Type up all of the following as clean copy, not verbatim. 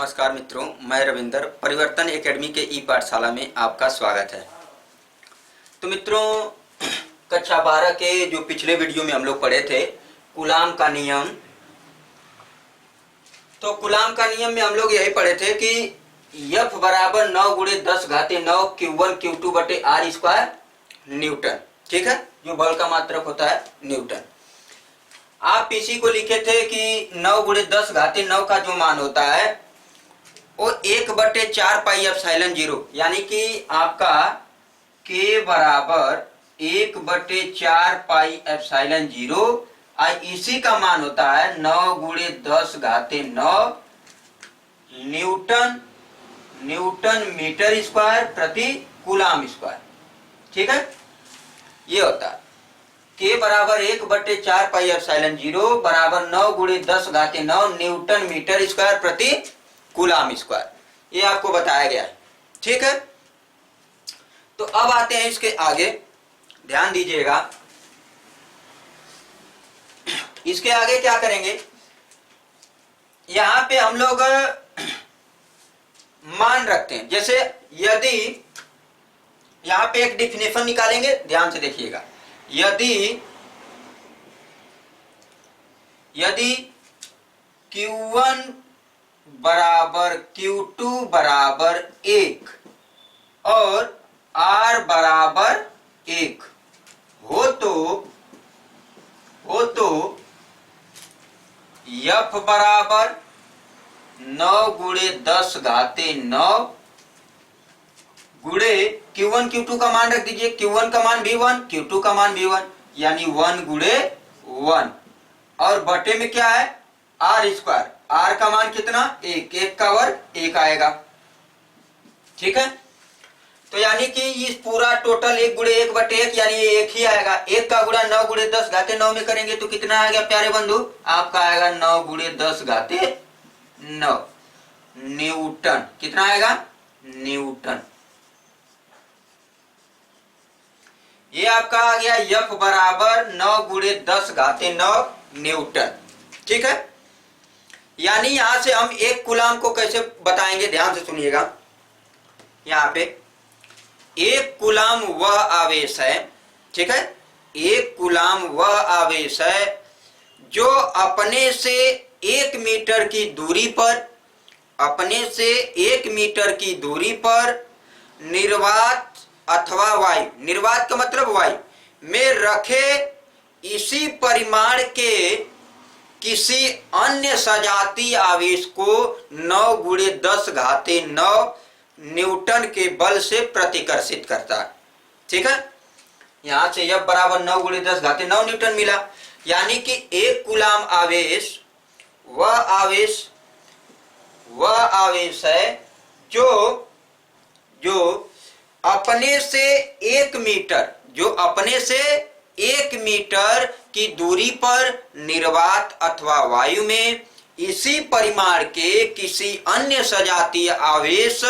नमस्कार मित्रों, मैं रविंदर परिवर्तन एकेडमी के ई पाठशाला में आपका स्वागत है। तो मित्रों, कक्षा 12 के जो पिछले वीडियो में हम लोग पढ़े थे कूलाम का नियम, तो कूलाम का नियम में हम लोग यही पढ़े थे कि F बराबर 9 गुणे 10 घाते 9 Q1 Q2 बटे R स्क्वायर न्यूटन। ठीक है, जो बल का मात्रक होता है न्यूटन। आप इसी को लिखे थे कि 9 गुणे 10 घाते 9 का जो मान होता है वो 1/4 पाई एप्सिलॉन 0, यानी कि आपका K बराबर 1/4 पाई एप्सिलॉन 0 और इसी का मान होता है 9 गुणे 10 घाते 9 न्यूटन मीटर स्क्वायर प्रति कूलाम स्क्वायर। ठीक है, ये होता है K बराबर 1/4 पाई एप्सिलॉन 0 बराबर 9 गुणे 10 घाते 9 न्यूटन मीटर स्क्वायर प्रति कूलाम स्क्वायर। ये आपको बताया गया है। ठीक है, तो अब आते हैं इसके आगे, ध्यान दीजिएगा। इसके आगे क्या करेंगे, यहां पे हम लोग मान रखते हैं। जैसे यदि यहां पे एक डिफिनेशन निकालेंगे, ध्यान से देखिएगा। यदि Q1 बराबर Q2 बराबर 1 और R बराबर 1 हो तो F बराबर 9 गुणे 10 घाते 9 गुणे Q1 Q2 का मान रख दीजिए। Q1 का मान भी 1, Q2 का मान भी 1, यानी 1 गुणे 1 और बटे में क्या है R स्क्वायर। R का मान कितना, 1 का वर्ग 1 आएगा। ठीक है, तो यानी कि इस पूरा टोटल 1 गुणे 1 बटे 1, यानी ये 1 ही आएगा। 1 का गुणा 9 गुणे 10 घाते 9 में करेंगे तो कितना आएगा प्यारे बंधु, आपका आएगा 9 गुणे 10 घाते 9 न्यूटन। कितना आएगा, न्यूटन। ये आपका आ गया F बराबर 9 गुणे 10 घाते 9 न्यूटन। ठीक है, यानी यहां से हम एक कूलाम को कैसे बताएंगे, ध्यान से सुनिएगा। यहां पे एक कूलाम वह आवेश है, ठीक है, एक कूलाम वह आवेश है जो अपने से 1 मीटर की दूरी पर, अपने से 1 मीटर की दूरी पर निर्वात अथवा वायु, निर्वात का मतलब वायु में रखे इसी परिमाण के किसी अन्य सजातीय आवेश को 9 गुणे 10 घाते 9 न्यूटन के बल से प्रतिकर्षित करता है। ठीक है, यहां से F बराबर 9 गुणे 10 घाते 9 न्यूटन मिला। यानी कि एक कूलाम आवेश वह आवेश है जो अपने से 1 मीटर, जो अपने से 1 मीटर की दूरी पर निर्वात अथवा वायु में इसी परिमाण के किसी अन्य सजातीय आवेश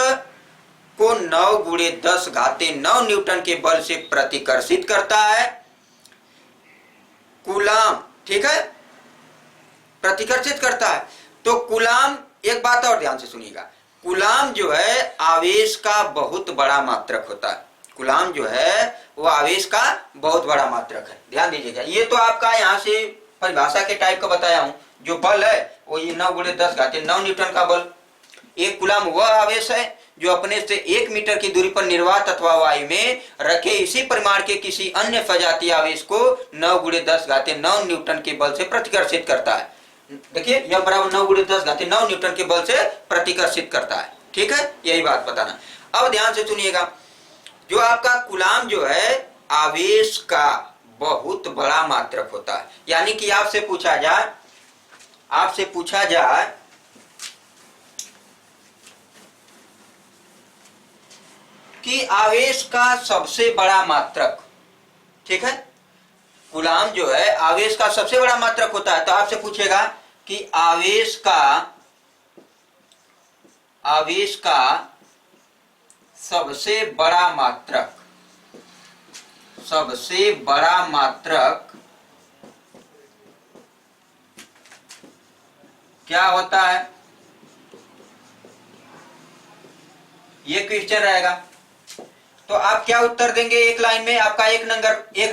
को 9 गुणे 10 घाते 9 न्यूटन के बल से प्रतिकर्षित करता है। कूलाम, ठीक है, प्रतिकर्षित करता है। तो कूलाम, एक बात और ध्यान से सुनिएगा, कूलाम जो है आवेश का बहुत बड़ा मात्रक होता है। कूलाम जो है वो आवेश का बहुत बड़ा मात्रक है। ध्यान दीजिएगा, ये तो आपका यहाँ से परिभाषा के टाइप का बताया हूं। जो बल है वो ये 9 गुणे 10 घाते 9 न्यूटन का बल। एक कूलाम वह आवेश है जो अपने से 1 मीटर की दूरी पर निर्वात अथवा वायु में रखे इसी परिमाण के किसी अन्य सजातीय आवेश को 9 गुणे 10 घाते 9 न्यूटन के बल से प्रतिकर्षित करता है। देखिए, यह बराबर 9 गुणे 10 घाते 9 न्यूटन के बल से प्रतिकर्षित करता है। ठीक है, यही बात बताना। अब ध्यान से सुनिएगा, जो आपका कूलाम जो है आवेश का बहुत बड़ा मात्रक होता है। यानी कि आपसे पूछा जाए कि आवेश का सबसे बड़ा मात्रक, ठीक है, कूलाम जो है आवेश का सबसे बड़ा मात्रक होता है। तो आपसे पूछेगा कि आवेश का सबसे बड़ा मात्रक क्या होता है? ये क्वेश्चन रहेगा। तो आप क्या उत्तर देंगे एक लाइन में? आपका एक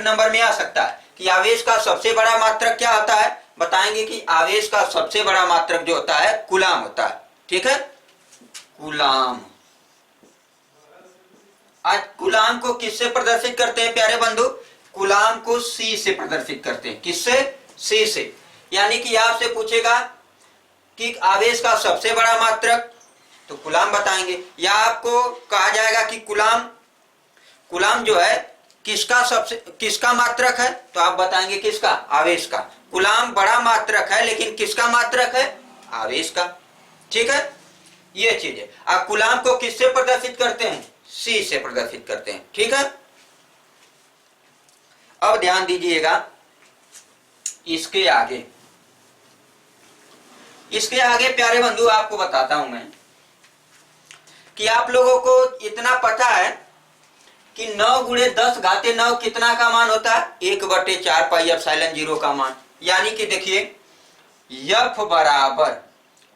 नंबर में आ सकता है कि आवेश का सबसे बड़ा मात्रक क्या होता है? बताएंगे कि आवेश का सबसे बड़ा मात्रक जो होता है कूलाम होता है। ठीक है, कूलाम। आज कूलाम को किससे प्रदर्शित करते हैं प्यारे बंधु? कूलाम को सी से प्रदर्शित करते हैं। किससे? सी से। यानी कि आपसे पूछेगा कि आवेश का सबसे बड़ा मात्रक, तो कूलाम बताएंगे। या आपको कहा जाएगा कि कूलाम जो है किसका मात्रक है, तो आप बताएंगे किसका? आवेश का। कूलाम बड़ा मात्रक है लेकिन किसका मात्रक है? आवेश का। ठीक है, ये चीज है। आप कूलाम को किससे प्रदर्शित करते हैं? सी से प्रदर्शित करते हैं। ठीक है, अब ध्यान दीजिएगा इसके आगे प्यारे बंधु आपको बताता हूं मैं कि आप लोगों को इतना पता है कि 9 गुणे 10 घाते 9 कितना का मान होता है? 1/4 पाई एप्सिलॉन 0 का मान। यानी कि देखिए F बराबर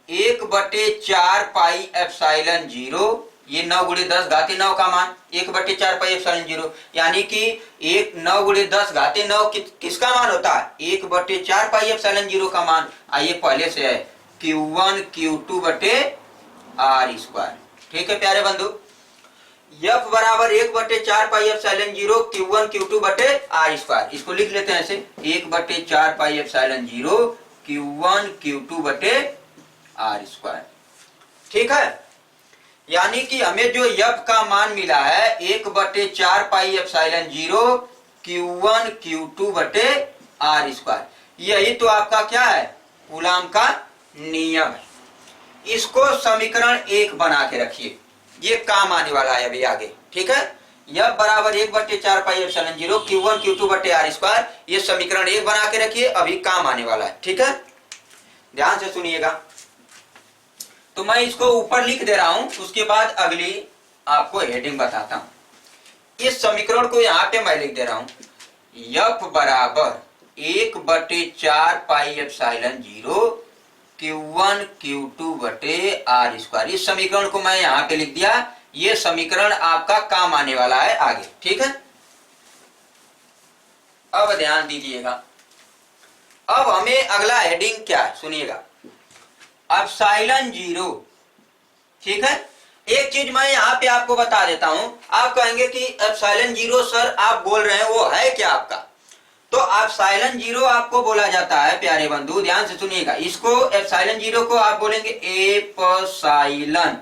1/4 पाई एप्सिलॉन 0, ये 9 गुणे 10 घाते 9 का मान 1/4 पाई एप्सिलॉन 0। यानी कि 9 गुणे 10 घाते 9 किसका मान होता है? 1/4 पाई एप्सिलॉन 0 का मान। आइए पहले से है Q1 Q2 बटे R स्क्वायर। ठीक है प्यारे बंधु, F बराबर 1/4 पाई एप्सिलॉन 0 Q1 Q2 बटे R स्क्वायर। इसको लिख लेते हैं ऐसे 1/4 पाई एप्सिलॉन 0 Q1 Q2 बटे R स्क्वायर। ठीक है, यानी कि हमें जो F का मान मिला है 1/4 पाई एप्सिलॉन 0 Q1 Q2 बटे R स्क्वायर। यही तो आपका क्या है? कूलाम का नियम है। इसको समीकरण 1 बना के रखिए, ये काम आने वाला है अभी आगे। ठीक है, F बराबर 1/4 पाई एप्सिलॉन 0 Q1 Q2 बटे R स्क्वायर, ये समीकरण 1 बना के रखिए, अभी काम आने वाला है। ठीक है, ध्यान से सुनिएगा। तो मैं इसको ऊपर लिख दे रहा हूं, उसके बाद अगली आपको हेडिंग बताता हूं। इस समीकरण को यहां पे मैं लिख दे रहा हूं F बराबर 1/4 पाई एप्सिलॉन 0 Q1 Q2 बटे R स्क्वायर। इस समीकरण को मैं यहां पे लिख दिया। ये समीकरण आपका काम आने वाला है आगे। ठीक है, अब ध्यान दीजिएगा। अब हमें अगला हेडिंग क्या है सुनिएगा, एप्सिलॉन 0। ठीक है, एक चीज मैं यहां पे आपको बता देता हूं। आप कहेंगे कि एप्सिलॉन 0 सर आप बोल रहे हैं वो है क्या आपका? तो एप्सिलॉन 0 आपको बोला जाता है प्यारे बंधु, ध्यान से सुनिएगा। इसको एप्सिलॉन 0 को आप बोलेंगे एप्सिलॉन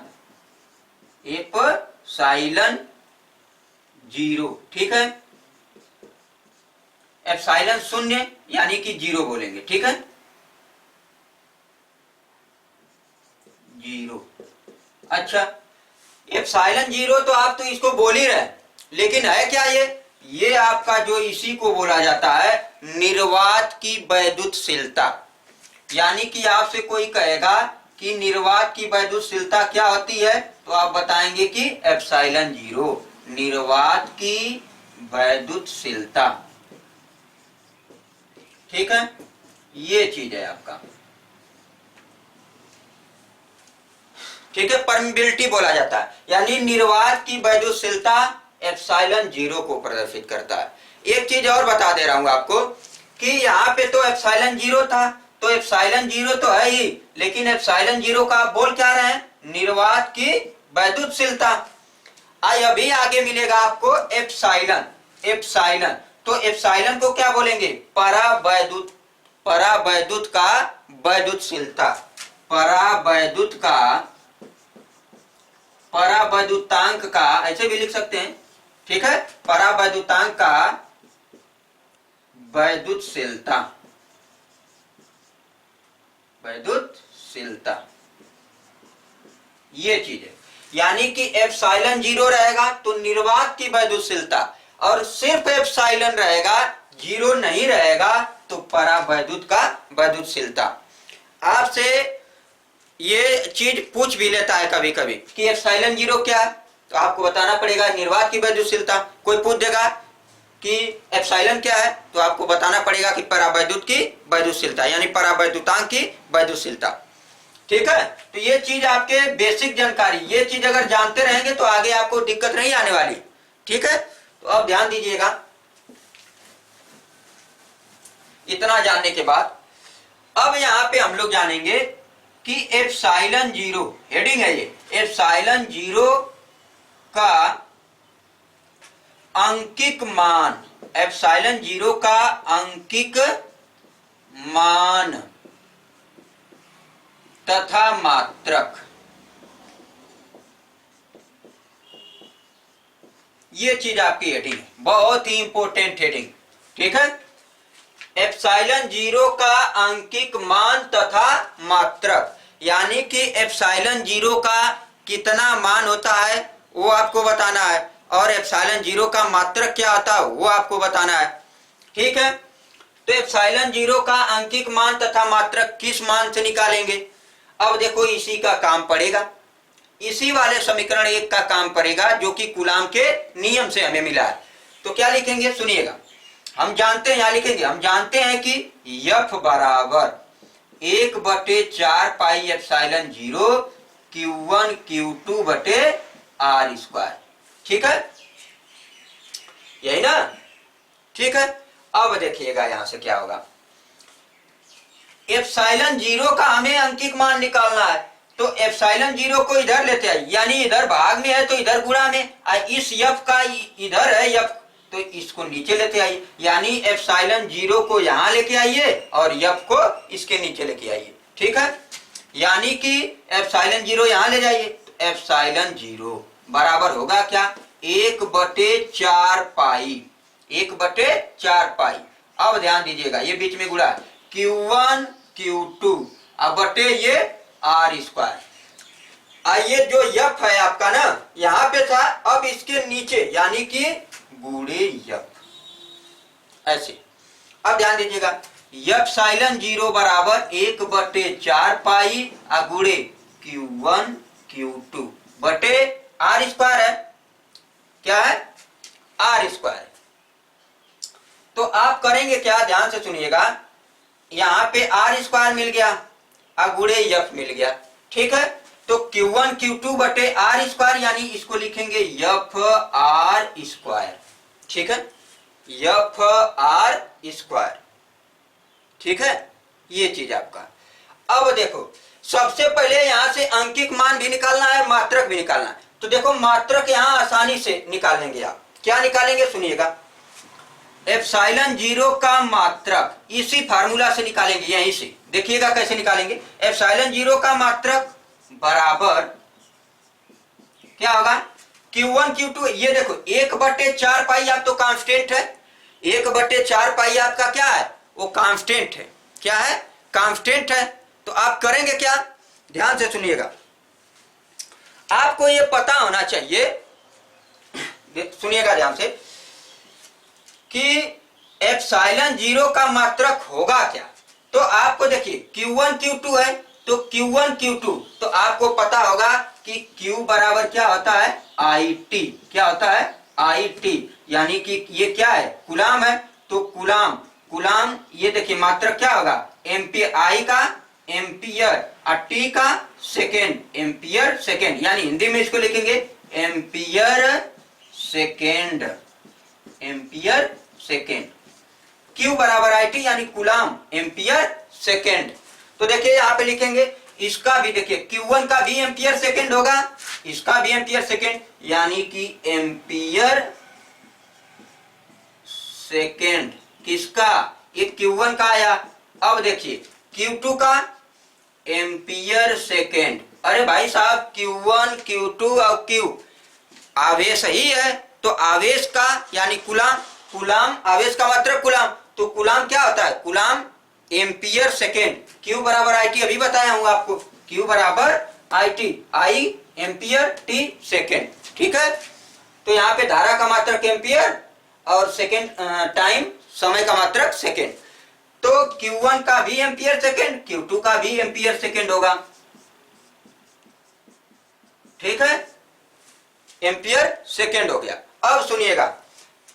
0। ठीक है, एप्सिलॉन 0 यानी कि 0 बोलेंगे। ठीक है, 0। अच्छा, एप्सिलॉन 0 तो आप तो इसको बोल ही रहे, लेकिन है क्या ये आपका जो इसी को बोला जाता है निर्वात की वैद्युतशीलता। यानी कि आपसे कोई कहेगा कि निर्वात की वैद्युतशीलता क्या होती है, तो आप बताएंगे कि एप्सिलॉन 0 निर्वात की वैद्युतशीलता। ठीक है, ये चीज है आपका। ठीक है, परमिबिलिटी बोला जाता है, यानी निर्वात की वैद्युतशीलता एप्सिलॉन 0 को प्रदर्शित करता है। एक चीज और बता दे रहा हूं आपको कि यहाँ पे तो एप्सिलॉन 0 था, तो एप्सिलॉन 0 तो है ही, लेकिन एप्सिलॉन 0 का आप बोल क्या रहे हैं? निर्वात की वैद्युतशीलता। अभी आगे मिलेगा आपको एप्सिलॉन। तो एप्सिलॉन को क्या बोलेंगे? परावैद्युत का वैद्युतशीलता, परावैद्युतांक का, ऐसे भी लिख सकते हैं। ठीक है, परावैद्युतांक का वैद्युतशीलता, ये चीज है। यानी कि एप्सिलॉन 0 रहेगा तो निर्वात की वैद्युतशीलता, और सिर्फ एप्सिलॉन रहेगा 0 नहीं रहेगा तो परावैद्युत का वैद्युतशीलता। आपसे ये चीज पूछ भी लेता है कभी कभी कि एप्सिलॉन 0 क्या है, तो आपको बताना पड़ेगा निर्वात की वैद्युतशीलता। कोई पूछ देगा कि एप्सिलॉन क्या है, तो आपको बताना पड़ेगा कि परावैद्युत की वैद्युतशीलता, यानी परावैद्युतांक की वैद्युतशीलता। ठीक है, तो ये चीज आपके बेसिक जानकारी, ये चीज अगर जानते रहेंगे तो आगे आपको दिक्कत नहीं आने वाली। ठीक है, तो अब ध्यान दीजिएगा, इतना जानने के बाद अब यहां पे हम लोग जानेंगे कि एप्सिलॉन जीरो, हेडिंग है ये, एप्सिलॉन जीरो का अंकिक मान, एप्सिलॉन जीरो का अंकिक मान तथा मात्रक, ये चीज आपकी हेडिंग है, बहुत ही इंपॉर्टेंट हेडिंग। ठीक है, एप्सिलॉन जीरो का अंकिक मान तथा मात्रक, यानी कि एप्सिलॉन जीरो का कितना मान होता है वो आपको बताना है, और एप्सिलॉन जीरो का मात्रक क्या होता है वो आपको बताना है। ठीक है, तो एप्सिलॉन जीरो का अंकिक मान तथा मात्रक किस मान से निकालेंगे? अब देखो इसी का काम पड़ेगा, इसी वाले समीकरण एक का काम पड़ेगा जो कि कूलाम के नियम से हमें मिला है। तो क्या लिखेंगे सुनिएगा, हम जानते हैं, यहां लिखेंगे, हम जानते हैं कि F बराबर 1/4 pi epsilon zero Q1 Q2 बटे R स्क्वायर। ठीक है, यही ना? ठीक है, अब देखिएगा यहां से क्या होगा, एप्सिलॉन जीरो का हमें अंकिक मान निकालना है, तो एप्सिलॉन जीरो को इधर लेते आइए, यानी इधर भाग में है तो इधर गुणा में, इस F का इधर है F, तो इसको नीचे लेते आइए, यानी एप्सिलॉन जीरो को यहां लेके आइए और F को इसके नीचे लेके आइए। ठीक है, यानी कि एप्सिलॉन जीरो यहां ले जाइए, तो एप्सिलॉन जीरो बराबर होगा क्या, 1/4 पाई, 1/4 पाई। अब ध्यान दीजिएगा, ये बीच में गुणा Q1 Q2 अब बटे ये R स्क्वायर। आइए जो F है आपका ना, यहां पे था, अब इसके नीचे यानी कि गुणे F, ऐसे। अब ध्यान दीजिएगा, एप्सिलॉन जीरो बराबर 1/4 पाई गुणे Q1 Q2 बटे R स्क्वायर है, क्या है, R स्क्वायर। तो आप करेंगे क्या, ध्यान से सुनिएगा, यहां पे R स्क्वायर मिल गया, गुणे F मिल गया। ठीक है, तो Q1 Q2 बटे R स्क्वायर, यानी इसको लिखेंगे F R स्क्वायर। ठीक है, F R स्क्वायर। ठीक है, ये चीज आपका। अब देखो, सबसे पहले यहां से अंकिक मान भी निकालना है, मात्रक भी निकालना है। तो देखो मात्रक यहां आसानी से निकाल लेंगे आप, क्या निकालेंगे सुनिएगा, एप्सिलॉन जीरो का मात्रक इसी फार्मूला से निकालेंगे, यहीं से देखिएगा कैसे निकालेंगे। एप्सिलॉन जीरो का मात्रक बराबर क्या होगा, Q1 Q2, ये देखो 1/4 पाई आप तो कांस्टेंट है, 1/4 पाई आपका क्या है, वो कांस्टेंट है, क्या है, कांस्टेंट है। तो आप करेंगे क्या, ध्यान से सुनिएगा, आपको ये पता होना चाहिए, सुनिएगा ध्यान से, कि एप्सिलॉन जीरो का मात्रक होगा क्या। तो आपको देखिए Q1 Q2 है, तो Q1 Q2, तो आपको पता होगा कि Q बराबर क्या होता है, IT, क्या होता है, IT, यानी कि ये क्या है, कूलाम है, तो कूलाम, कूलाम, ये देखिए मात्रक क्या होगा, एम्पियर, I का एम्पियर और T का सेकेंड, एम्पियर सेकेंड, यानी हिंदी में इसको लिखेंगे ampere second, ampere second. Q बराबर IT यानी कूलाम एम्पियर सेकेंड। तो देखिए यहां पे लिखेंगे, इसका भी देखिए Q1 का भी एम्पियर सेकेंड होगा, इसका भी एम्पियर सेकेंड, यानी कि एम्पियर सेकेंड किसका, ये Q1 का आया। अब देखिए Q2 का एम्पियर सेकेंड, अरे भाई साहब Q1 Q2 और Q आवेश ही है, तो आवेश का यानी कूलाम, कूलाम आवेश का मात्रक कूलाम, तो कूलाम क्या होता है, कूलाम एम्पियर सेकेंड। Q बराबर IT अभी बताया हूं आपको, Q बराबर IT, I ampere, T second. ठीक है, तो यहाँ पे धारा का मात्रक एम्पियर और सेकेंड टाइम, समय का मात्रक सेकेंड। तो Q1 का भी एम्पियर सेकेंड, Q2 का भी एम्पियर सेकेंड होगा। ठीक है, एम्पियर सेकेंड हो गया। अब सुनिएगा,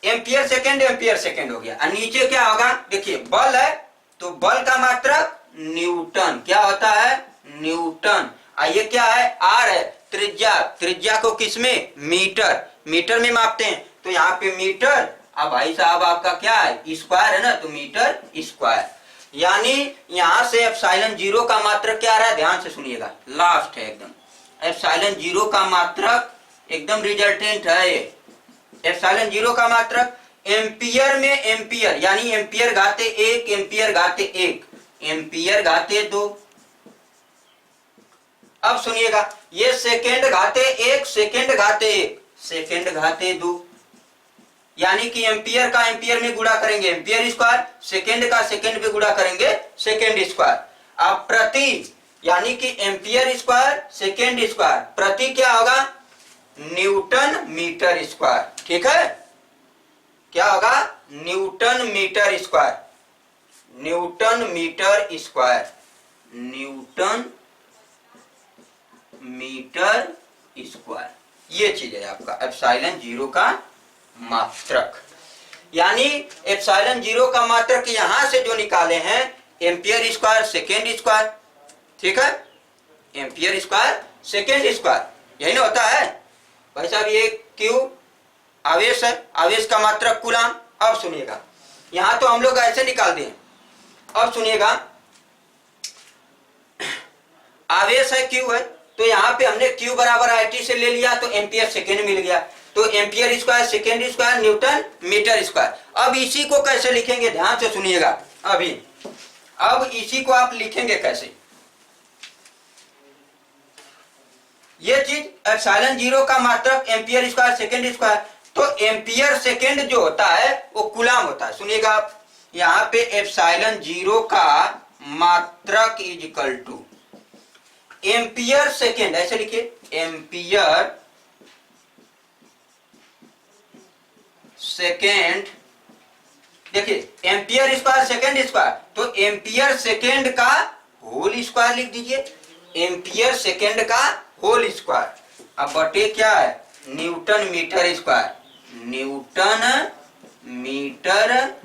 एम्पियर सेकेंड हो गया, और नीचे क्या होगा, देखिए बल है, तो बल का मात्रक न्यूटन, क्या होता है, न्यूटन। ये क्या है, आर है, त्रिज्या, त्रिज्या को किसमें, मीटर, मीटर में मापते हैं, तो यहाँ पे मीटर। अब भाई साहब आपका क्या है, स्क्वायर है ना, तो मीटर स्क्वायर। यानी यहां से एप्सिलॉन जीरो का मात्रक क्या आ रहा है, ध्यान से सुनिएगा, लास्ट है एकदम। एप्सिलॉन जीरो का मात्रक एकदम रिजल्टेंट है ये। एप्सिलॉन जीरो का मात्रक एम्पियर में एम्पियर, यानी एम्पियर घाते एक, एम्पियर घाते एक, एम्पियर घाते दो। अब सुनिएगा, ये सेकेंड घाते एक, सेकेंड घाते एक, सेकेंड घाते दो, यानी कि एम्पियर का एम्पियर में गुणा करेंगे एम्पियर स्क्वायर, सेकेंड का सेकेंड में गुणा करेंगे सेकेंड स्क्वायर। अब प्रति, यानी कि एम्पियर स्क्वायर सेकेंड स्क्वायर, प्रति क्या होगा, न्यूटन मीटर स्क्वायर। ठीक है, क्या होगा, newton metre square, newton metre square, newton metre square. ये चीज है आपका एप्सिलॉन जीरो का मात्रक। यानी एप्सिलॉन जीरो का मात्रक यहां से जो निकाले हैं, एम्पियर स्क्वायर सेकेंड स्क्वायर। ठीक है, एम्पियर स्क्वायर सेकेंड स्क्वायर, यही ना होता है भाई साहब। ये क्यू आवेश है, आवेश का मात्रक कूलाम। अब सुनिएगा, यहां तो हम लोग ऐसे निकाल दें। अब सुनिएगा, आवेश है क्यू है, तो यहाँ पे हमने क्यू बराबर IT से ले लिया, तो एम्पियर सेकेंड मिल गया, तो ampere square second square newton metre square. अब इसी को कैसे लिखेंगे, ध्यान से सुनिएगा अभी। अब इसी को आप लिखेंगे कैसे, ये चीज एप्सिलॉन जीरो का मात्रक एम्पियर स्क्वायर सेकेंड स्क्वायर, तो एम्पियर सेकेंड जो होता है वो कूलाम होता है। सुनिएगा आप, यहाँ पे एप्सिलॉन जीरो का मात्रक is equal to ampere second, ऐसे लिखिए, एम्पियर सेकेंड। देखिए एम्पियर स्क्वायर सेकेंड स्क्वायर, तो एम्पियर सेकेंड का होल स्क्वायर लिख दीजिए, एम्पियर सेकेंड का होल स्क्वायर। अब बटे क्या है, newton metre square, newton metre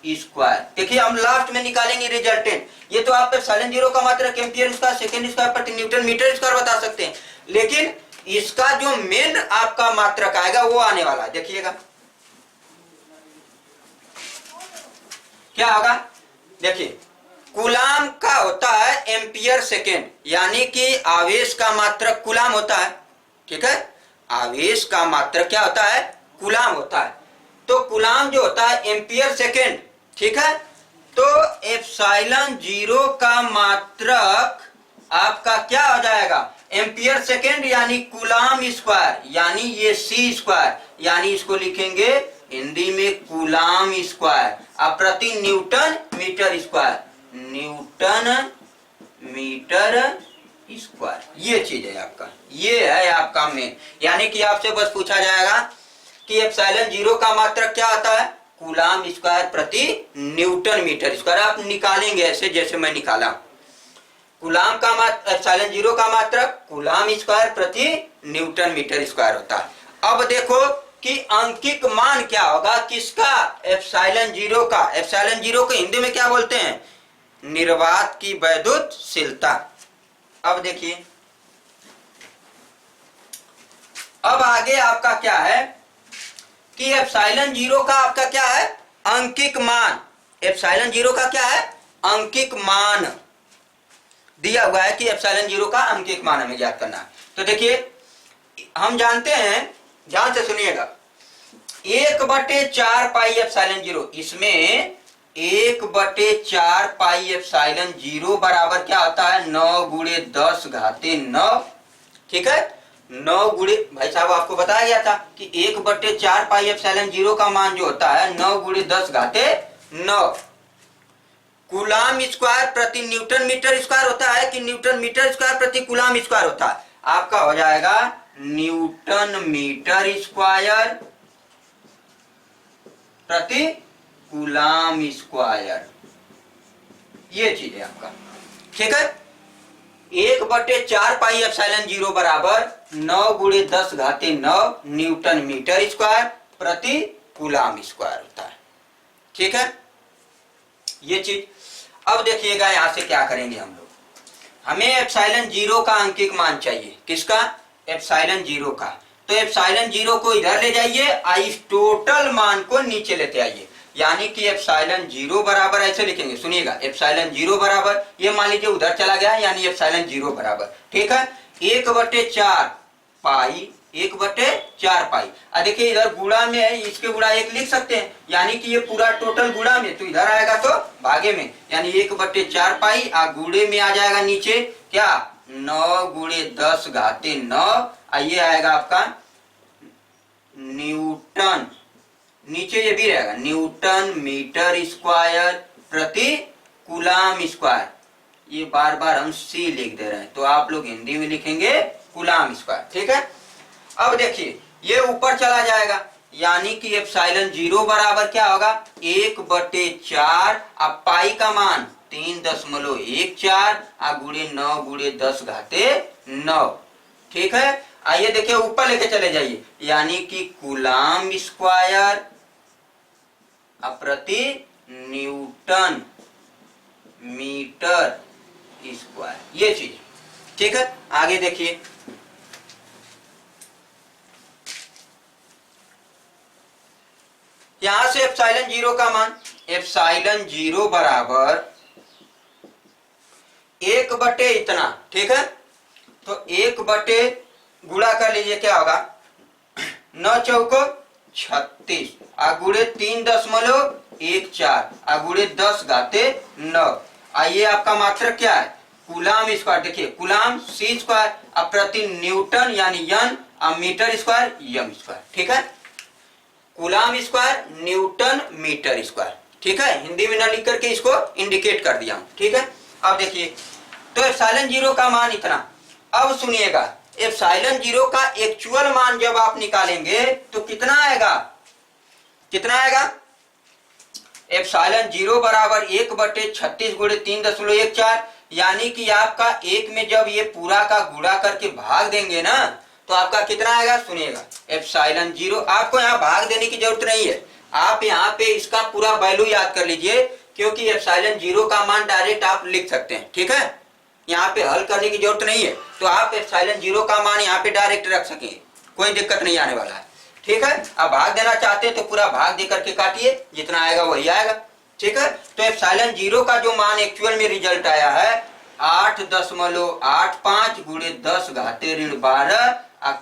square. देखिए हम लास्ट में निकालेंगे रिजल्टेंट। ये तो आप एप्सिलॉन जीरो का मात्रक एम्पियर स्क्वायर सेकेंड स्क्वायर प्रति न्यूटन मीटर स्क्वायर बता सकते हैं, लेकिन इसका जो मेन आपका मात्रक आएगा वो आने वाला है। देखिएगा क्या होगा, देखिए कूलाम का होता है एम्पियर सेकेंड, यानी कि आवेश का मात्रक कूलाम होता है। ठीक है, आवेश का मात्रक क्या होता है, कूलाम होता है, तो कूलाम जो होता है एम्पियर सेकेंड। ठीक है, तो एप्सिलॉन जीरो का मात्रक आपका क्या हो जाएगा, एम्पियर सेकेंड, यानी कूलाम स्क्वायर, यानी ये सी स्क्वायर, यानी इसको लिखेंगे हिंदी में कूलाम स्क्वायर, अब प्रति newton metre square, newton metre square. ये चीज है आपका, ये है आपका मेन। यानी कि आपसे बस पूछा जाएगा कि एप्सिलॉन जीरो का मात्रक क्या आता है, कूलाम स्क्वायर प्रति न्यूटन मीटर स्क्वायर। आप निकालेंगे ऐसे जैसे मैं निकाला, कूलाम का मात्रक, एप्सिलॉन जीरो का मात्रक कूलाम स्क्वायर प्रति न्यूटन मीटर स्क्वायर होता है। अब देखो कि अंकिक मान क्या होगा किसका, एप्सिलॉन जीरो का। एप्सिलॉन जीरो को हिंदी में क्या बोलते हैं, निर्वात की वैद्युतशीलता। अब देखिए, अब आगे आपका क्या है कि एप्सिलॉन जीरो का आपका क्या है, अंकिक मान। एप्सिलॉन जीरो का क्या है, अंकिक मान दिया हुआ है कि एप्सिलॉन जीरो का अंकिक मान हमें ज्ञात करना है। तो देखिए हम जानते हैं, ध्यान से सुनिएगा, 1/4 पाई एप्सिलॉन जीरो, इसमें 1/4 पाई एप्सिलॉन जीरो बराबर क्या होता है, 9 गुणे 10 घाते 9। ठीक है, 9 गुणे, भाई साहब आपको बताया गया था कि 1/4 पाई एप्सिलॉन जीरो का मान जो होता है 9 गुणे 10 घाते 9 कूलाम स्क्वायर प्रति न्यूटन मीटर स्क्वायर होता है कि न्यूटन मीटर स्क्वायर प्रति कूलाम स्क्वायर होता है। आपका हो जाएगा न्यूटन मीटर स्क्वायर प्रति कूलाम स्क्वायर, ये चीज है आपका। ठीक है, 1/4 पाई एप्सिलॉन जीरो बराबर 9 गुणे 10 घाते 9 न्यूटन मीटर स्क्वायर प्रति कूलाम स्क्वायर होता है। ठीक है, ये चीज। अब देखिएगा यहां से क्या करेंगे हम लोग, हमें एप्सिलॉन जीरो का अंकिक मान चाहिए। किसका? एप्सिलॉन जीरो का। तो एप्सिलॉन जीरो को इधर ले जाइए और इस टोटल मान को नीचे लेते आइए, यानी कि एप्सिलॉन जीरो बराबर ऐसे लिखेंगे, सुनिएगा, एप्सिलॉन जीरो बराबर, ये मान लीजिए उधर चला गया, यानी एप्सिलॉन जीरो बराबर, ठीक है, 1/4 पाई, 1/4 पाई। अब देखिए इधर गुणा में है, इसके गुणा 1 लिख सकते हैं, यानी कि ये पूरा टोटल गुणा में, तो इधर आएगा तो भागे में, यानी 1/4 पाई, आ गुणे में आ जाएगा नीचे क्या, 9 × 10⁻9, ये आएगा आपका न्यूटन, नीचे ये भी रहेगा न्यूटन मीटर स्क्वायर प्रति कूलाम स्क्वायर। ये बार बार हम सी लिख दे रहे हैं, तो आप लोग हिंदी में लिखेंगे कूलाम स्क्वायर, ठीक है। अब देखिए ये ऊपर चला जाएगा, यानी कि एप्सिलॉन जीरो बराबर क्या होगा, 1/4, अब पाई का मान 3.14 गुणे 9 × 10⁻9, ठीक है। आइए देखिए ऊपर लेके चले जाइए, यानी कि कूलाम स्क्वायर प्रति न्यूटन मीटर स्क्वायर, ये चीज, ठीक है। आगे देखिए, यहां से एप्सिलॉन जीरो का मान, एप्सिलॉन जीरो बराबर 1/, इतना, ठीक है। तो 1/ गुणा कर लीजिए, क्या होगा, 9 चौको 36, गुणे 3.14 गुणे 10⁻9, ये आपका मात्रक क्या है, कूलाम स्क्वायर। देखिए कूलाम सी स्क्वायर, प्रति न्यूटन यानी n, metre square m square, ठीक है। Coulomb square newton metre square, ठीक है। हिंदी में ना लिख करके इसको इंडिकेट कर दिया हूं, ठीक है। अब देखिए तो एप्सिलॉन जीरो का मान इतना। अब सुनिएगा, एप्सिलॉन जीरो का एक्चुअल मान जब आप निकालेंगे तो कितना आएगा, कितना आएगा, एप्सिलॉन जीरो बराबर 1/36 × 3.14, यानी कि आपका एक में जब ये पूरा का गुणा करके भाग देंगे ना, तो आपका कितना आएगा, सुनिएगा, एप्सिलॉन जीरो, आपको यहाँ भाग देने की जरूरत नहीं है, आप यहाँ पे इसका पूरा वैल्यू याद कर लीजिए, क्योंकि एप्सिलॉन जीरो का मान डायरेक्ट आप लिख सकते हैं, ठीक है। यहाँ पे हल करने की जरूरत नहीं है, तो आप एप्सिलॉन जीरो का मान यहाँ पे डायरेक्ट रख सकेंगे, कोई दिक्कत नहीं आने वाला है, ठीक है। अब भाग देना चाहते हैं तो पूरा भाग दे करके काटिए, जितना आएगा वही आएगा, ठीक है। तो एप्सिलॉन जीरो का जो मान एक्चुअल में रिजल्ट आया है 8.85 × 10⁻12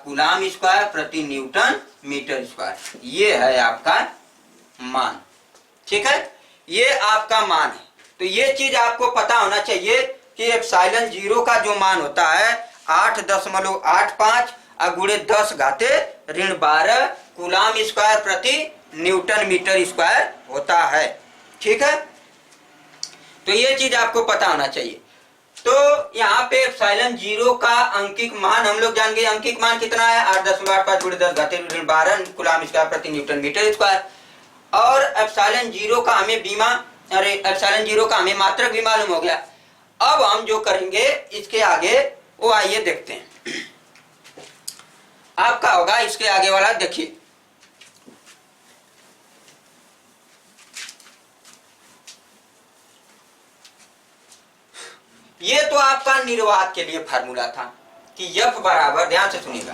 कूलाम स्क्वायर प्रति न्यूटन मीटर स्क्वायर, ये है आपका मान, ठीक है, ये आपका मान है। तो ये चीज आपको पता होना चाहिए कि एप्सिलॉन जीरो का जो मान होता है 8.85 गुणे 10⁻12 कूलाम स्क्वायर प्रति न्यूटन मीटर स्क्वायर होता है, ठीक है। तो ये चीज आपको पता होना चाहिए। तो यहाँ पे एप्सिलॉन जीरो का अंकिक मान हम लोग जान गए, अंकिक मान कितना है, 8.85 × 10⁻12 कूलाम स्क्वायर प्रति न्यूटन मीटर स्क्वायर। और एप्सिलॉन जीरो का हमें एप्सिलॉन जीरो का हमें मात्रक भी मालूम हो गया। अब हम जो करेंगे इसके आगे वो आइए देखते हैं, आपका होगा इसके आगे वाला, देखिए ये तो आपका निर्वात के लिए फार्मूला था कि F बराबर, ध्यान से सुनिएगा,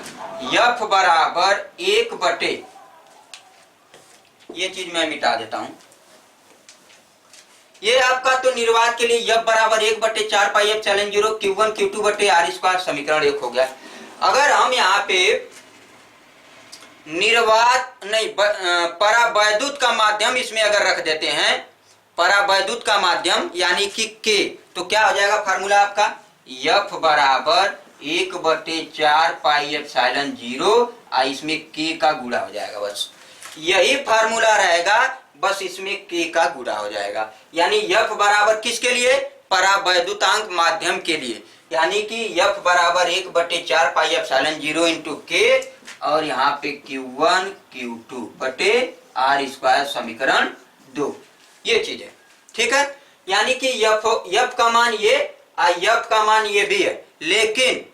F बराबर 1/, ये चीज मैं मिटा देता हूं, ये आपका तो निर्वात के लिए F बराबर 1/4 pi epsilon zero Q1 Q2/r² समीकरण 1 हो गया। अगर हम यहाँ पे निर्वात नहीं परावैद्युत का माध्यम इसमें अगर रख देते हैं, परावैद्युत का माध्यम यानी कि K, तो क्या हो जाएगा फार्मूला आपका, F बराबर 1/4 पाई एप्सिलॉन जीरो, इसमें K का गुणा हो जाएगा, बस यही फार्मूला रहेगा, बस इसमें K का गुणा हो जाएगा। यानी F बराबर किसके लिए, परावैद्युतांक माध्यम के लिए, यानी कि F बराबर 1/4 pi epsilon zero into K, और यहाँ पे Q1 Q2/r² समीकरण 2, ये चीज है, ठीक है। यानी कि F का मान ये, F का मान ये भी है, लेकिन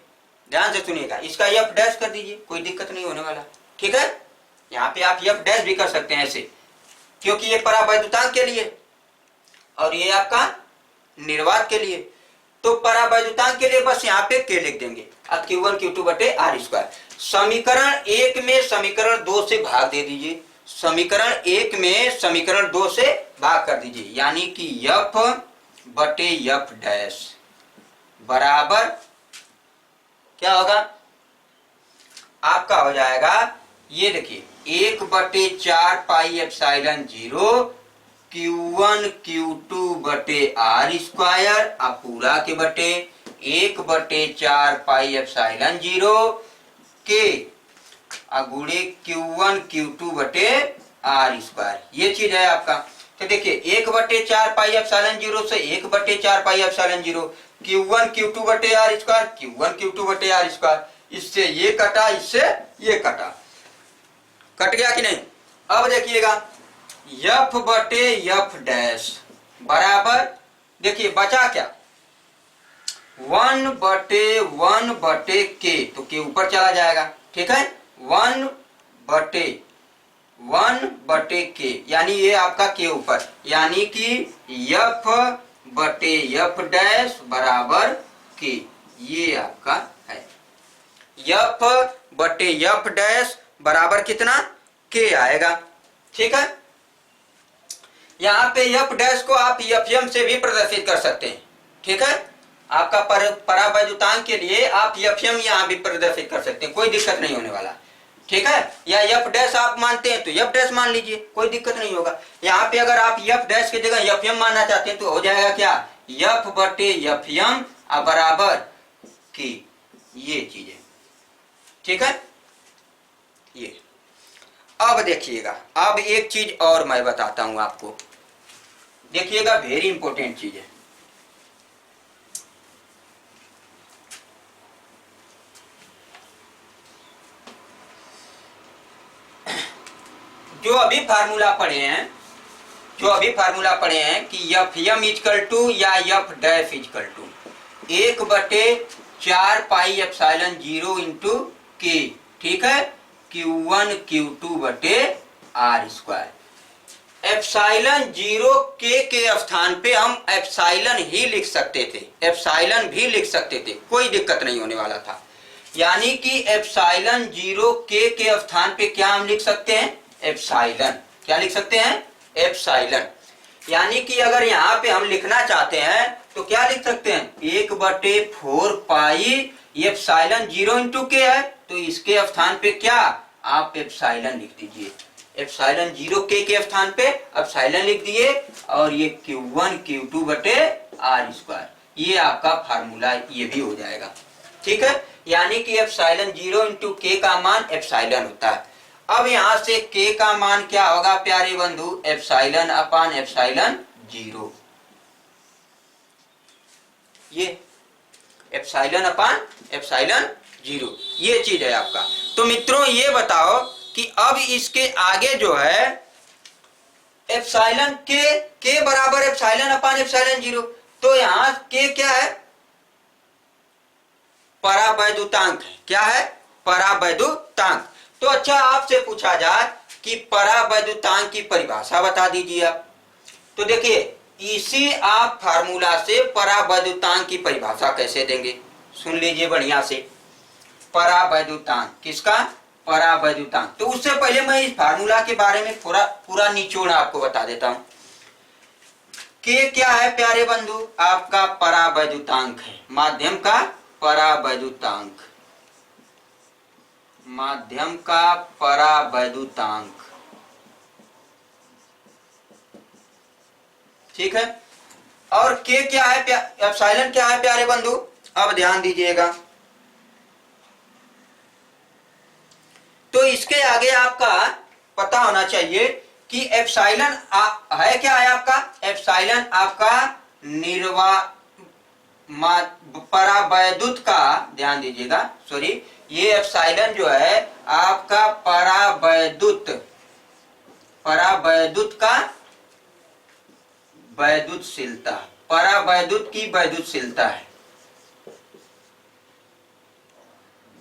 ध्यान से सुनिएगा, इसका F डैश कर दीजिए, कोई दिक्कत नहीं होने वाला, ठीक है। यहाँ पे आप F डैश भी कर सकते हैं ऐसे, क्योंकि ये परावैद्युतांक के लिए और ये आपका निर्वात के लिए। तो परावैद्युतांक के लिए बस यहाँ पे k लिख देंगे, अब Q1 Q2 बटे आर स्क्वायर। समीकरण 1 में समीकरण 2 से भाग दे दीजिए, समीकरण 1 में समीकरण 2 से भाग कर दीजिए, यानी कि f बटे f डैश बराबर क्या होगा आपका, हो जाएगा ये देखिए 1 बटे 4 पाई एप्सिलॉन 0 Q1 Q2 बटे आर स्क्वायर, अब पूरा के बटे 1 बटे 4 पाई एप्सिलॉन 0 के गुणे Q1 Q2 बटे आर स्क्वायर, ये चीज है आपका। तो देखिए 1 बटे 4 पाई एप्सिलॉन 0 से 1 बटे 4 पाई एप्सिलॉन 0, Q1 Q2 बटे आर स्क्वायर, Q1 Q2 बटे आर स्क्वायर, इससे ये कटा, इससे ये कटा, कट गया कि नहीं। अब देखिएगा f बटे f डैश बराबर, देखिए बचा क्या 1 बटे k, तो k ऊपर चला जाएगा, ठीक है 1 बटे k, यानी ये आपका k ऊपर, यानी कि f बटे f डैश बराबर k, ये आपका है f बटे f डैश बराबर कितना k आएगा, ठीक है। यहाँ पे f डैश को आप fm से भी प्रदर्शित कर सकते हैं, ठीक है। आपका परावैद्युतांक के लिए आप fm यहाँ भी प्रदर्शित कर सकते हैं, कोई दिक्कत नहीं होने वाला, ठीक है। या f डैश आप मानते हैं तो f डैश मान लीजिए, कोई दिक्कत नहीं होगा। यहाँ पे अगर आप f डैश की जगह fm मानना चाहते हैं तो हो जाएगा क्या f बटे fm बराबर k, ये चीज है, ठीक है। ये अब देखिएगा, अब एक चीज और मैं बताता हूं आपको, देखिएगा वेरी इंपॉर्टेंट चीज है। जो अभी फार्मूला पढ़े हैं कि fm इजकल टू या f डैश इजकल टू 1 बटे 4 पाई एप्सिलॉन 0 इंटू k, ठीक है, Q1 Q2 बटे आर स्क्वायर। एप्सिलॉन 0 k के स्थान पे हम एप्सिलॉन ही लिख सकते थे, एप्सिलॉन भी लिख सकते थे, कोई दिक्कत नहीं होने वाला था। यानी कि एप्सिलॉन 0 k के स्थान पे क्या हम लिख सकते हैं एप्सिलॉन, क्या लिख सकते हैं एप्सिलॉन। यानी कि अगर यहाँ पे हम लिखना चाहते हैं तो क्या लिख सकते हैं 1 बटे 4 पाई एप्सिलॉन 0 इंटू के है, तो इसके स्थान पे क्या आप एप्सिलॉन लिख दीजिए, एप्सिलॉन 0 के स्थान पे एप्सिलॉन लिख दिए, और ये Q1 Q2 बटे आर स्क्वायर, ये आपका फार्मूला ये भी हो जाएगा, ठीक है। यानी कि एप्सिलॉन 0 इंटू के का मान एप्सिलॉन होता है। अब यहां से k का मान क्या होगा प्यारे बंधु, एप्सिलॉन अपान एप्सिलॉन 0, ये एप्सिलॉन अपान एप्सिलॉन 0, ये चीज है आपका। तो मित्रों ये बताओ कि अब इसके आगे जो है एप्सिलॉन k बराबर एप्सिलॉन अपान एप्सिलॉन 0, तो यहां k क्या है परावैद्युतांक है, क्या है परावैद्युतांक। तो अच्छा आपसे पूछा जाए कि परावैद्युतांक की परिभाषा बता दीजिए आप, तो देखिए इसी आप फार्मूला से परावैद्युतांक की परिभाषा कैसे देंगे, सुन लीजिए बढ़िया से। परावैद्युतांक किसका परावैद्युतांक, तो उससे पहले मैं इस फार्मूला के बारे में पूरा निचोड़ आपको बता देता हूं। के क्या है प्यारे बंधु, आपका परावैद्युतांक है, माध्यम का परावैद्युतांक, माध्यम का परावैद्युतांक, ठीक है। और के क्या है एप्सिलॉन क्या है प्यारे बंधु, अब ध्यान दीजिएगा। तो इसके आगे आपका पता होना चाहिए कि एप्सिलॉन है क्या है आपका, एप्सिलॉन आपका परावैद्युत का, ध्यान दीजिएगा सॉरी, ये एप्सिलॉन जो है आपका परावैद्युत का वैद्युतशीलता, परावैद्युत की वैद्युतशीलता है,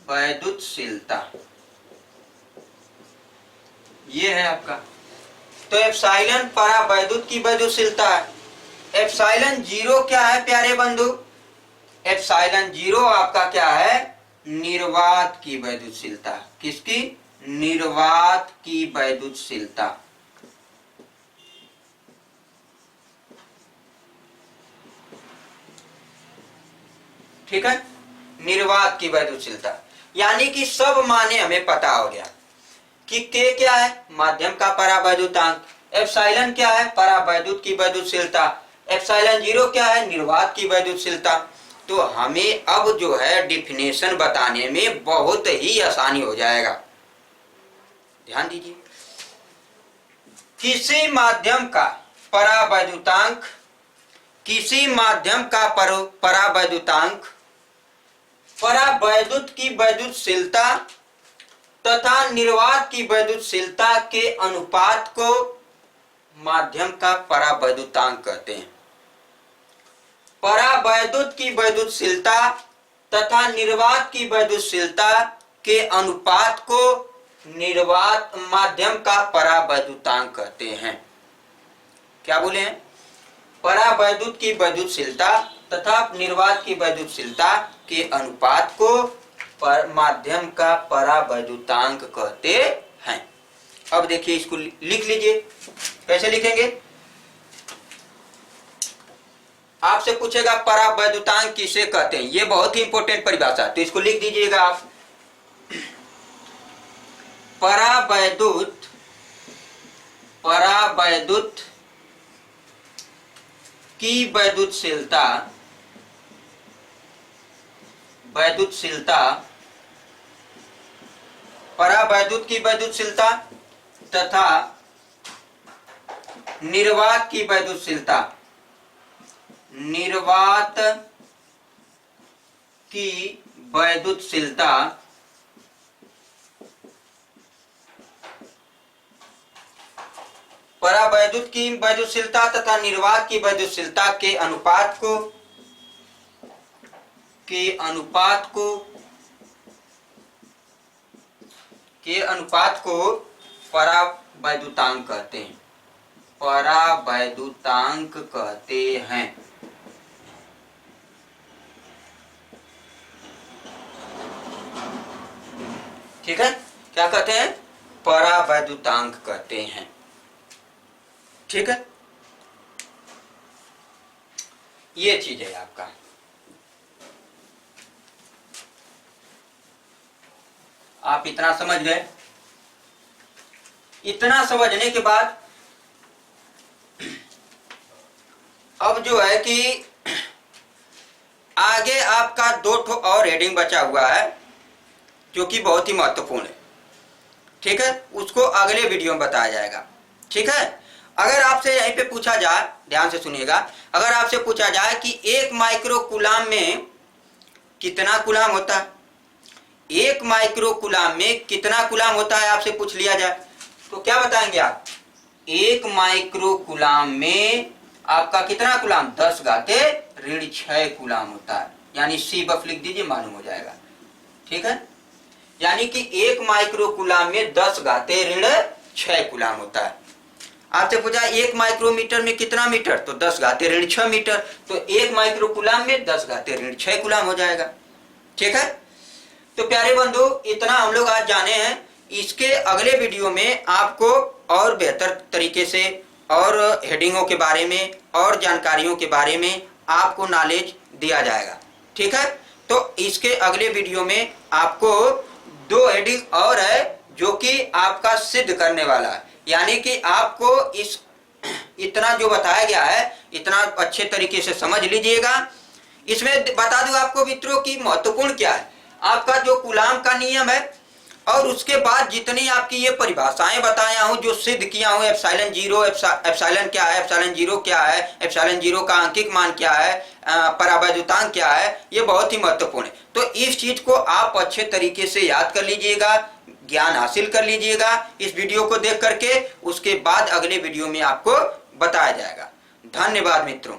वैद्युतशीलता ये है आपका। तो एप्सिलॉन परावैद्युत की वैद्युतशीलता है। एप्सिलॉन 0 क्या है प्यारे बंधु, एप्सिलॉन 0 आपका क्या है, निर्वात की वैद्युतशीलता। किसकी? निर्वात की वैद्युतशीलता। ठीक है, निर्वात की वैद्युतशीलता। यानी कि सब माने हमें पता हो गया कि K क्या है, माध्यम का परावैद्युतांक, एप्सिलॉन क्या है, परावैद्युत की वैद्युतशीलता, एप्सिलॉन 0 क्या है, निर्वात की वैद्युतशीलता। तो हमें अब जो है डिफिनेशन बताने में बहुत ही आसानी हो जाएगा। ध्यान दीजिए, किसी माध्यम का परावैद्युतांक, किसी माध्यम का परावैद्युतांक परावैद्युत की वैद्युतशीलता तथा निर्वात की वैद्युतशीलता के अनुपात को माध्यम का परावैद्युतांक कहते हैं। परावैद्युत की वैद्युतशीलता तथा निर्वात की वैद्युतशीलता के अनुपात को निर्वात माध्यम का परावैद्युतांक कहते हैं। क्या बोले हैं? परावैद्युत की वैद्युतशीलता तथा निर्वात की वैद्युतशीलता के अनुपात को माध्यम का परावैद्युतांक कहते हैं। अब देखिए, इसको लिख लीजिए। कैसे लिखेंगे? आपसे पूछेगा परावैद्युतांक किसे कहते हैं, ये बहुत ही इंपॉर्टेंट परिभाषा, तो इसको लिख दीजिएगा आप। परावैद्युत की वैद्युतशीलता परावैद्युत की वैद्युतशीलता तथा निर्वात की वैद्युतशीलता, निर्वात की वैद्युतशीलता परावैद्युत की वैद्युतशीलता तथा निर्वात की वैद्युतशीलता के अनुपात को परावैद्युतांक कहते हैं। परावैद्युतांक कहते हैं। ठीक है, क्या कहते हैं? परावैद्युतांक कहते हैं। ठीक है, ये चीज है आपका। आप इतना समझ गए। इतना समझने के बाद अब जो है कि आगे आपका 2 ठो और हेडिंग बचा हुआ है जो कि बहुत ही महत्वपूर्ण है। ठीक है, उसको अगले वीडियो में बताया जाएगा। ठीक है, अगर आपसे यहीं पे पूछा जाए, ध्यान से सुनिएगा, अगर आपसे पूछा जाए कि 1 माइक्रो कूलाम में कितना कूलाम होता है, 1 माइक्रो कूलाम में कितना कूलाम होता है, आपसे पूछ लिया जाए, तो क्या बताएंगे आप? 1 माइक्रो कूलाम में आपका कितना कूलाम? 10⁻6 कूलाम होता है। यानी सी बफ लिख दीजिए, मालूम हो जाएगा। ठीक है, यानी कि 1 माइक्रो कूलाम में 10⁻6 कूलाम होता है। आपसे पूछा 1 माइक्रोमीटर में कितना मीटर, तो 10⁻6 मीटर, तो 1 माइक्रो कूलाम में 10⁻6 कूलाम हो जाएगा। ठीक है, तो प्यारे बंधु, इतना हम लोग आज जाने हैं। इसके अगले वीडियो में आपको और बेहतर तरीके से और हेडिंगों के बारे में और जानकारियों के बारे में आपको नॉलेज दिया जाएगा। ठीक है, तो इसके अगले वीडियो में आपको 2 हेडिंग और है जो कि आपका सिद्ध करने वाला है। यानी कि आपको इतना जो बताया गया है, इतना अच्छे तरीके से समझ लीजिएगा। इसमें बता दूं आपको मित्रों की महत्वपूर्ण क्या है, आपका जो कूलाम का नियम है और उसके बाद जितनी आपकी ये परिभाषाएं बताया हूं, जो सिद्ध किया हूं, एप्सिलॉन 0, एप्सिलॉन क्या है, एप्सिलॉन 0 क्या है, एप्सिलॉन 0 का आंकिक मान क्या है, परावैद्युतांक क्या है, ये बहुत ही महत्वपूर्ण है। तो इस चीज को आप अच्छे तरीके से याद कर लीजिएगा, ज्ञान हासिल कर लीजिएगा इस वीडियो को देख करके। उसके बाद अगले वीडियो में आपको बताया जाएगा। धन्यवाद मित्रों।